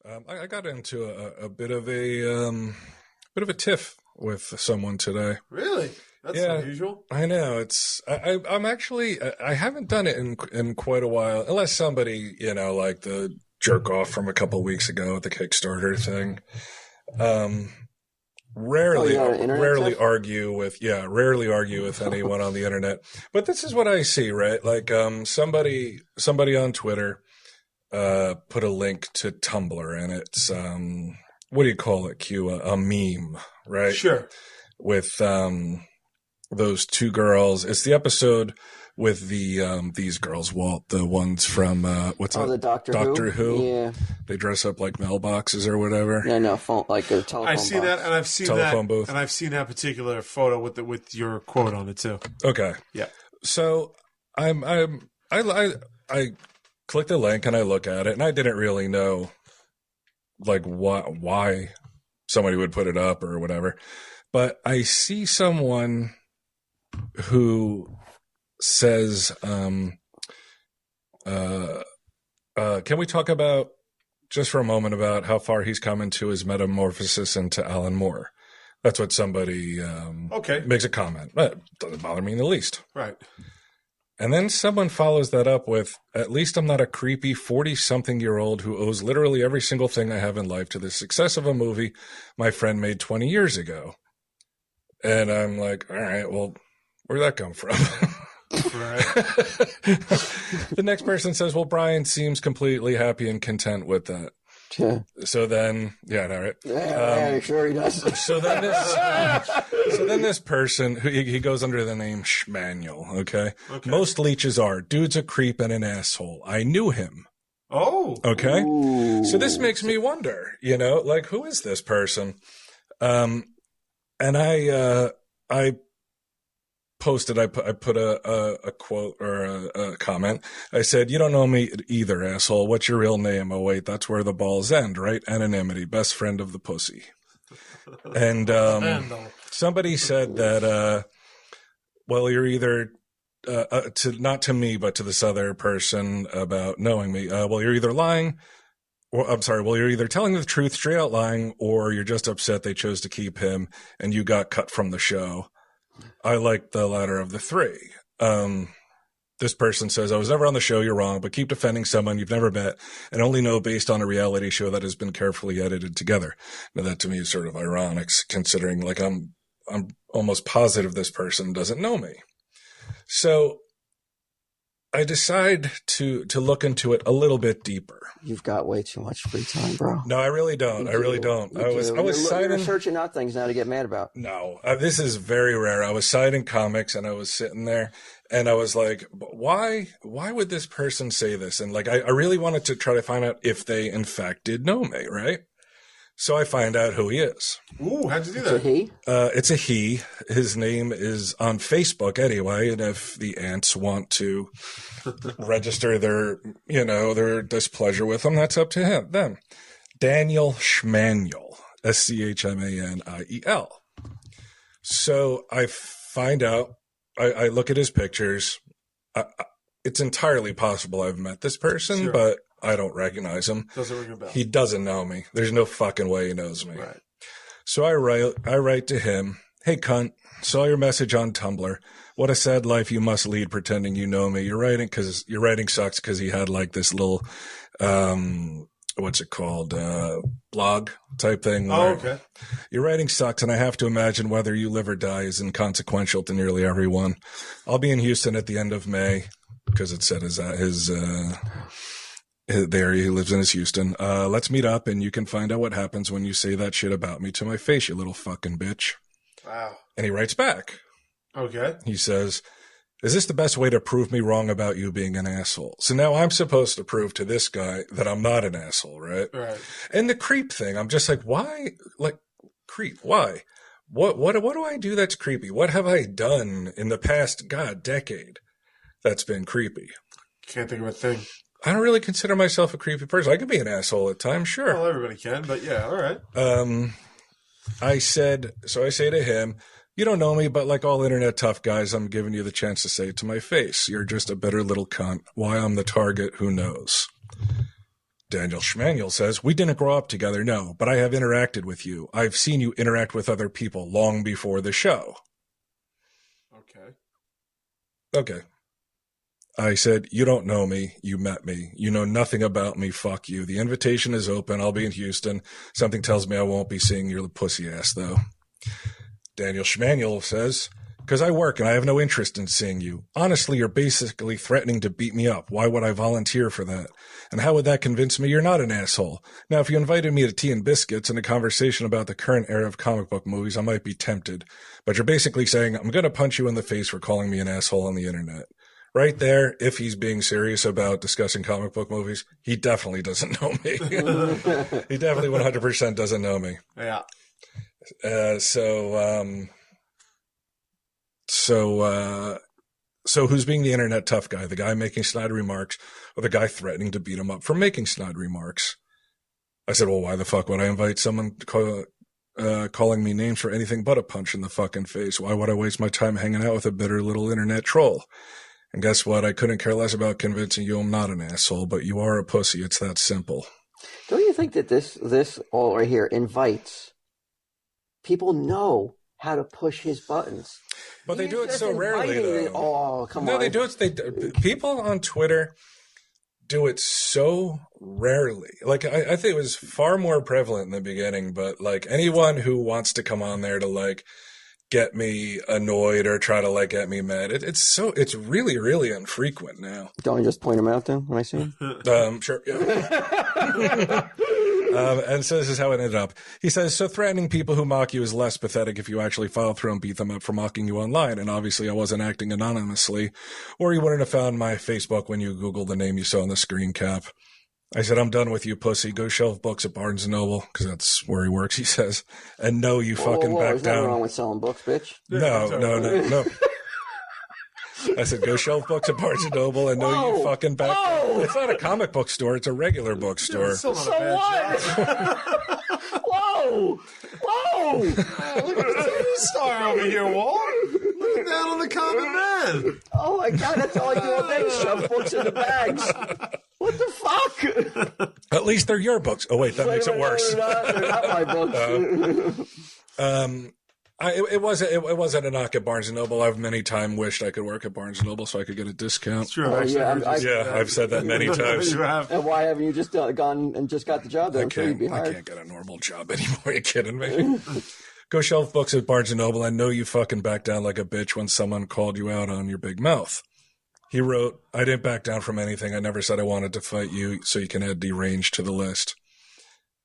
I got into a bit of a tiff with someone today. Really? That's Yeah, unusual. I know. I'm actually I haven't done it in quite a while, unless somebody like the jerk off from a couple weeks ago with the Kickstarter thing. Rarely, Oh, internet rarely tiff? rarely argue with anyone on the internet. But this is what I see, right? Like, somebody on Twitter, put a link to Tumblr, and it's, what do you call it, Q? A meme, right? Sure. With, those two girls. It's the episode with these girls, Walt, the ones from, what's that? The Doctor Who? Yeah. They dress up like mailboxes or whatever. Yeah, no, phone, like a telephone I see box. that, and I've seen Telephone that, booth. and I've seen that particular photo with your quote on it too. Okay. Yeah. So I click the link and I look at it, and I didn't really know like why somebody would put it up or whatever. But I see someone who says, can we talk about just for a moment about how far he's come into his metamorphosis into Alan Moore? That's what somebody makes a comment. But it doesn't bother me in the least. Right. And then someone follows that up with, at least I'm not a creepy 40-something-year-old who owes literally every single thing I have in life to the success of a movie my friend made 20 years ago. And I'm like, all right, well, where'd that come from? Right. The next person says, well, Brian seems completely happy and content with that. Yeah. So then, yeah, all right. Yeah, sure he does. So then this person, he goes under the name Shmanuel, okay? Most leeches are, dude's a creep and an asshole. I knew him. Oh. Okay? Ooh. So this makes me wonder, like, who is this person? And I posted, I put a quote or a comment. I said, you don't know me either, asshole. What's your real name? Oh, wait, that's where the balls end, right? Anonymity, best friend of the pussy. And somebody said that, well, you're either, not to me, but to this other person about knowing me. Well, you're either lying, or I'm sorry, well, you're either telling the truth, straight out lying, or you're just upset they chose to keep him and you got cut from the show. I like the latter of the three. This person says, I was never on the show, you're wrong, but keep defending someone you've never met and only know based on a reality show that has been carefully edited together. Now, that to me is sort of ironic, considering like I'm almost positive this person doesn't know me. So I decide to look into it a little bit deeper. You've got way too much free time, bro. No, I really don't. I really don't. I was citing. You're searching out things now to get mad about. No, this is very rare. I was citing comics and I was sitting there and I was like, why would this person say this? And like, I really wanted to try to find out if they in fact did know me, right? So I find out who he is. Ooh, how'd you do It's that? a he? It's a he. His name is on Facebook anyway. And if the ants want to register their displeasure with him, that's up to them. DanielShmanuel, SCHMANIEL. So I find out, I look at his pictures. It's entirely possible I've met this person, Sure. but I don't recognize him. Doesn't ring a bell. He doesn't know me. There's no fucking way he knows me. Right. So I write to him, hey cunt, saw your message on Tumblr. What a sad life you must lead pretending you know me. Your writing sucks because he had like this little, what's it called? Blog type thing. Oh, okay. Your writing sucks, and I have to imagine whether you live or die is inconsequential to nearly everyone. I'll be in Houston at the end of May because it said there he lives in his Houston. Let's meet up and you can find out what happens when you say that shit about me to my face, you little fucking bitch. Wow. And he writes back. Okay. He says, is this the best way to prove me wrong about you being an asshole? So now I'm supposed to prove to this guy that I'm not an asshole, right? Right. And the creep thing, I'm just like, why? Like, creep, why? What do I do that's creepy? What have I done in the past, decade that's been creepy? Can't think of a thing. I don't really consider myself a creepy person. I can be an asshole at times, sure. Well, everybody can, but yeah, all right. I say to him, you don't know me, but like all internet tough guys, I'm giving you the chance to say it to my face. You're just a bitter little cunt. Why I'm the target, who knows? DanielShmanuel says, we didn't grow up together, no, but I have interacted with you. I've seen you interact with other people long before the show. Okay. I said, you don't know me. You met me. You know nothing about me. Fuck you. The invitation is open. I'll be in Houston. Something tells me I won't be seeing your pussy ass, though. DanielShmanuel says, because I work and I have no interest in seeing you. Honestly, you're basically threatening to beat me up. Why would I volunteer for that? And how would that convince me you're not an asshole? Now, if you invited me to tea and biscuits and a conversation about the current era of comic book movies, I might be tempted. But you're basically saying, I'm going to punch you in the face for calling me an asshole on the internet. Right there, if he's being serious about discussing comic book movies, he definitely doesn't know me. He definitely 100% doesn't know me. Yeah. So who's being the internet tough guy? The guy making snide remarks or the guy threatening to beat him up for making snide remarks? I said, well, why the fuck would I invite someone calling me names for anything but a punch in the fucking face? Why would I waste my time hanging out with a bitter little internet troll? And guess what? I couldn't care less about convincing you I'm not an asshole, but you are a pussy. It's that simple. Don't you think that this all right here invites people know how to push his buttons? But they He's do it just so rarely, inviting though. Oh, come No, on. they do it. People on Twitter do it so rarely. Like, I think it was far more prevalent in the beginning, but like anyone who wants to come on there to like get me annoyed or try to like get me mad, it's really, really infrequent now. Don't you just point him out then when I see him? Sure. Yeah. And so this is how it ended up. He says, so threatening people who mock you is less pathetic if you actually follow through and beat them up for mocking you online. And obviously I wasn't acting anonymously, or you wouldn't have found my Facebook when you Googled the name you saw on the screen cap. I said, I'm done with you, pussy. Go shelf books at Barnes & Noble, because that's where he works, he says. And no, you fucking back There's down. nothing wrong with selling books, bitch. No. I said, go shelf books at Barnes & Noble and know you fucking back down. It's not a comic book store. It's a regular bookstore. So what? Whoa! Look at the TV star over here, Walt. Look down on the common man. Oh my God, that's all I do all day, shove books in the bags. What the fuck? At least they're your books. Oh, wait, that makes it worse. They're not my books. It wasn't a knock at Barnes & Noble. I've many times wished I could work at Barnes & Noble so I could get a discount. Sure, I've said that many times. You have. And why haven't you just gone and just got the job done? I can't get a normal job anymore. Are you kidding me? Go shelf books at Barnes & Noble. I know you fucking back down like a bitch when someone called you out on your big mouth. He wrote, I didn't back down from anything. I never said I wanted to fight you, so you can add deranged to the list.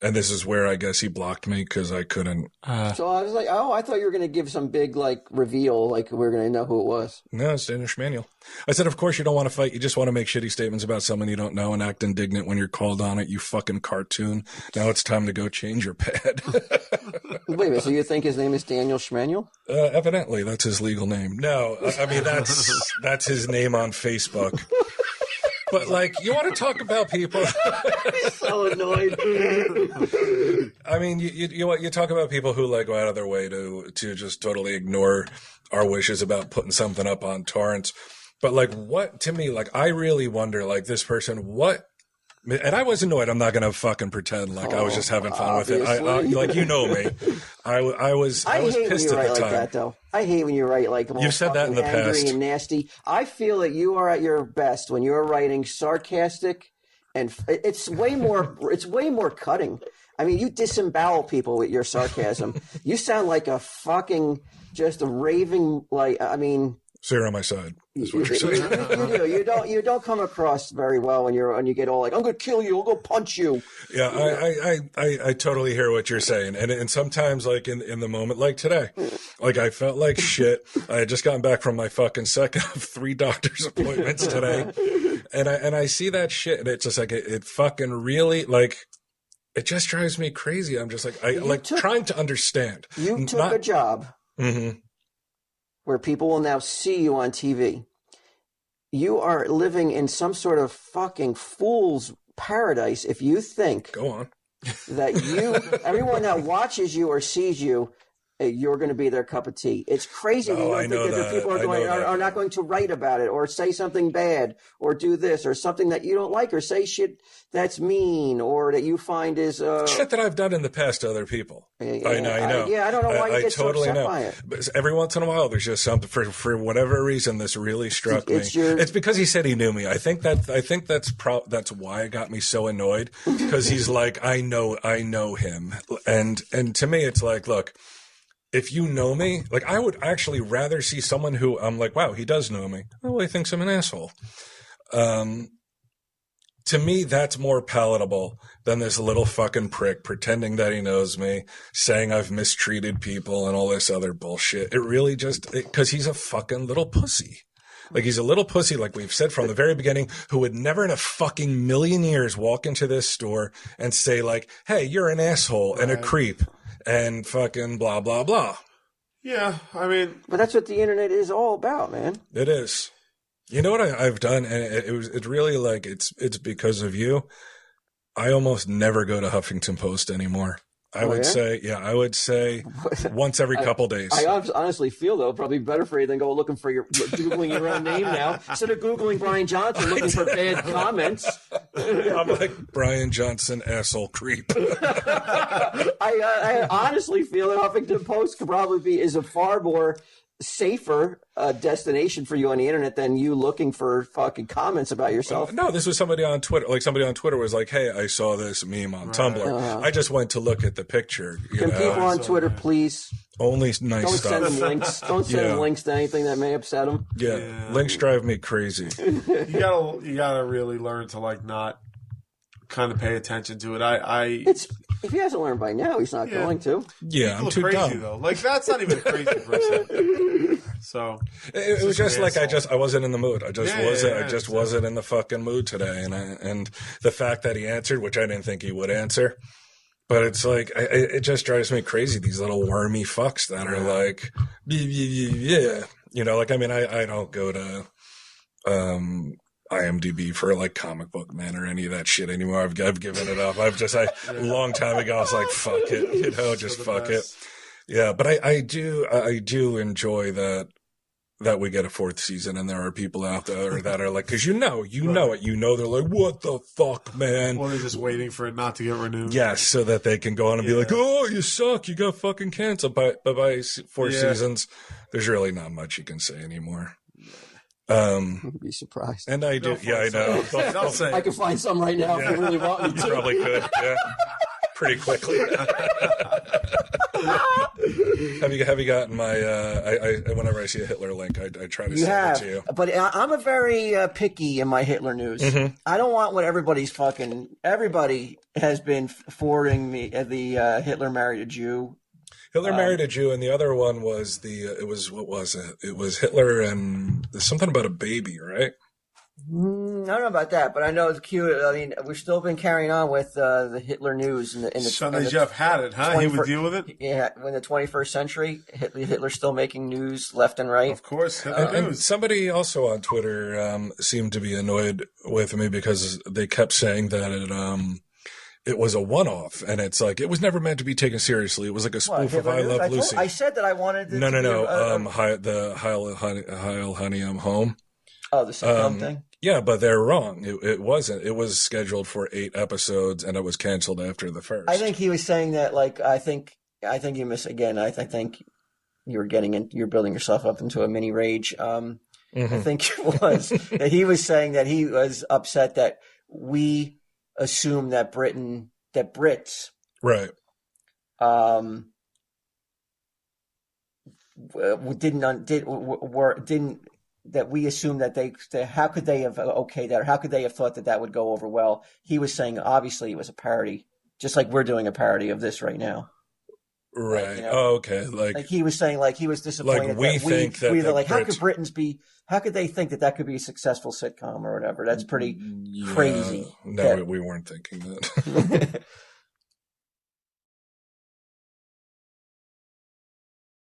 And this is where I guess he blocked me because I couldn't. So I was like, oh, I thought you were going to give some big like reveal, like we are going to know who it was. No, it's DanielShmanuel. I said, of course you don't want to fight. You just want to make shitty statements about someone you don't know and act indignant when you're called on it, you fucking cartoon. Now it's time to go change your pad. Wait a minute, so you think his name is DanielShmanuel? Evidently, that's his legal name. No, I mean, that's his name on Facebook. But, like, you want to talk about people. He's so annoyed. I mean, you talk about people who, like, go out of their way to just totally ignore our wishes about putting something up on torrents. But, like, what, to me, like, I really wonder, like, this person, what, and I was annoyed. I'm not going to fucking pretend like I was just having fun with it. Like, you know me. I was pissed at the time. Like that, though. I hate when you write like you've said that in the past. Angry and nasty. I feel that you are at your best when you're writing sarcastic, and it's way more. It's way more cutting. I mean, you disembowel people with your sarcasm. You sound like a fucking just a raving like. I mean. So you're on my side. Is what you're saying. You do. You don't come across very well when you get all like, I'm gonna kill you, I'm gonna punch you. Yeah, I totally hear what you're saying. And sometimes like in the moment, like today, like I felt like shit. I had just gotten back from my fucking second of 3 doctor's appointments today. And I see that shit and it's just like it fucking really like it just drives me crazy. I'm just like trying to understand. You took a job. Mm-hmm. Where people will now see you on TV. You are living in some sort of fucking fool's paradise if you think go on that everyone that watches you or sees you you're going to be their cup of tea. It's crazy that you don't think that people are not going to write about it or say something bad or do this or something that you don't like or say shit that's mean or that you find is shit that I've done in the past to other people. I know. I don't know why you get totally so upset know. by it. But every once in a while, there's just something for whatever reason this really struck me. It's because he said he knew me. I think that's why it got me so annoyed, because he's like, I know him, and to me it's like, look. If you know me, like, I would actually rather see someone who I'm like, wow, he does know me. Oh, he thinks I'm an asshole. To me, that's more palatable than this little fucking prick pretending that he knows me, saying I've mistreated people and all this other bullshit. It really because he's a fucking little pussy. Like, he's a little pussy, like we've said from the very beginning, who would never in a fucking million years walk into this store and say, like, hey, you're an asshole and a creep. And fucking blah, blah, blah. Yeah, I mean... But that's what the internet is all about, man. It is. You know what I've done? And it's really like, it's because of you. I almost never go to Huffington Post anymore. I would say once every couple days. I honestly feel, though, probably better for you than go looking for Googling your own name now. Instead of Googling Brian Johnson looking for bad comments. I'm like, Brian Johnson, asshole creep. I honestly feel that Huffington Post could probably is a far more safer destination for you on the internet than you looking for fucking comments about yourself. No, this was somebody on Twitter. Like, somebody on Twitter was like, hey, I saw this meme on Tumblr. I just went to look at the picture. Can people on Twitter please only nice stuff. Don't send them links. Don't send them links to anything that may upset them. Yeah. Links drive me crazy. You gotta really learn to, like, not kind of pay attention to it. If he hasn't learned by now, he's not going to. Yeah, people I'm too crazy dumb. though. Like, that's not even a crazy person. So it was just like I wasn't in the mood. I just wasn't in the fucking mood today. And the fact that he answered, which I didn't think he would answer, but it's like it just drives me crazy. These little wormy fucks that are like, yeah, you know. Like, I mean, I don't go to IMDb for, like, Comic Book Man or any of that shit anymore. I've given it up. A long time ago I was like, fuck it, you know, just fuck it. Yeah, but I do enjoy that we get a fourth season, and there are people out there that are like, because you know it, they're like, what the fuck, man? Well, they're just waiting for it not to get renewed. Yes, so that they can go on and be like, oh, you suck, you got fucking canceled. But by 4 seasons, there's really not much you can say anymore. You'd be surprised. And I do. Yeah, I know. I'll say I can find some right now if you really want me to. Probably could. Yeah. Pretty quickly. Have you gotten my? Whenever I see a Hitler link, I try to send it to you. But I'm a very picky in my Hitler news. Mm-hmm. I don't want what everybody has been forwarding me. The Hitler married a Jew. Hitler married a Jew, and the other one was what was it? It was Hitler and something about a baby, right? I don't know about that, but I know it's cute. I mean, we've still been carrying on with the Hitler news. Sunday Jeff had it, huh? He would deal with it? Yeah, in the 21st century, Hitler's still making news left and right. Of course. And somebody also on Twitter seemed to be annoyed with me because they kept saying that it was a one-off, and it's like, it was never meant to be taken seriously. It was like a spoof of I Love Lucy. I said that I wanted to... No. The Heil Honey, I'm Home. Oh, the sitcom thing? Yeah, but they're wrong. It wasn't. It was scheduled for 8 episodes, and it was canceled after the first. I think he was saying that, like, I think you miss again. I think you're building yourself up into a mini rage. I think it was that he was saying that he was upset that we assume that Brits, right, didn't that we assume that they how could they have okayed that, or how could they have thought that would go over well? He was saying obviously it was a parody, just like we're doing a parody of this right now. Right. Like, you know, oh, okay. Like he was saying, like he was disappointed. Like we think that like, how could Britons be? How could they think that could be a successful sitcom or whatever? That's pretty crazy. No, we weren't thinking that.